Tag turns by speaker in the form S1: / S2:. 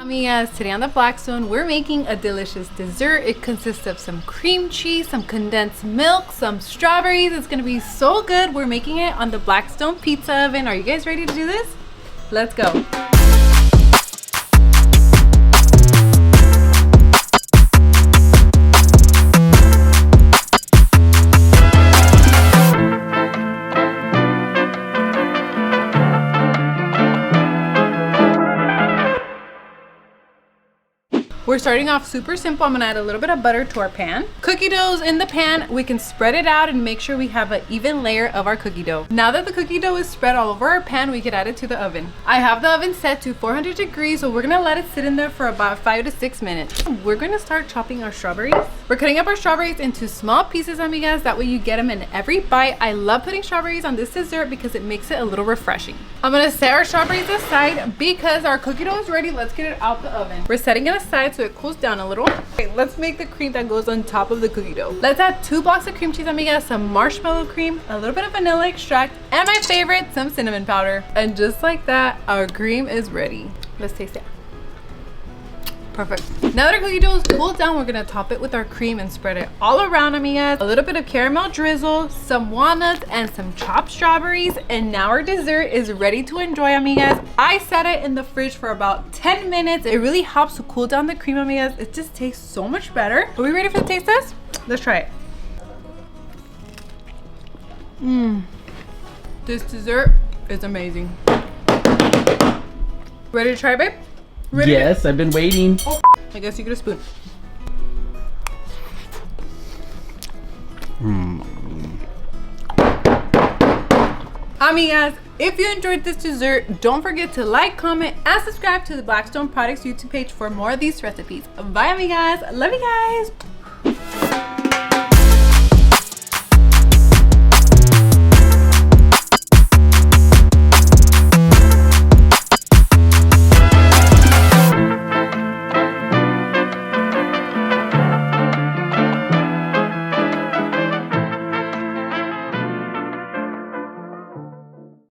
S1: Amigas, today on the Blackstone, we're making a delicious dessert. It consists of some cream cheese, some condensed milk, some strawberries. It's gonna be so good. We're making it on the Blackstone pizza oven. Are you guys ready to do this? Let's go. We're starting off super simple. I'm gonna add a little bit of butter to our pan. Cookie dough's in the pan. We can spread it out and make sure we have an even layer of our cookie dough. Now that the cookie dough is spread all over our pan, we can add it to the oven. I have the oven set to 400 degrees, so we're gonna let it sit in there for about 5 to 6 minutes. We're gonna start chopping our strawberries. We're cutting up our strawberries into small pieces, amigas. That way you get them in every bite. I love putting strawberries on this dessert because it makes it a little refreshing. I'm gonna set our strawberries aside because our cookie dough is ready. Let's get it out the oven. We're setting it aside so it cools down a little. Okay, let's make the cream that goes on top of the cookie dough. Let's add 2 blocks of cream cheese, amigas, some marshmallow cream, a little bit of vanilla extract, and my favorite, some cinnamon powder. And just like that, our cream is ready. Let's taste it. Perfect. Now that our cookie dough is cooled down, we're gonna top it with our cream and spread it all around, amigas. A little bit of caramel drizzle, some walnuts, and some chopped strawberries. And now our dessert is ready to enjoy, amigas. I set it in the fridge for about 10 minutes. It really helps to cool down the cream, amigas. It just tastes so much better. Are we ready for the taste test? Let's try it. This dessert is amazing. Ready to try it, babe? Ready?
S2: Yes, I've been waiting.
S1: Oh, I guess you get a spoon. Amigas, if you enjoyed this dessert, don't forget to like, comment, and subscribe to the Blackstone Products YouTube page for more of these recipes. Bye, amigas. Love you guys.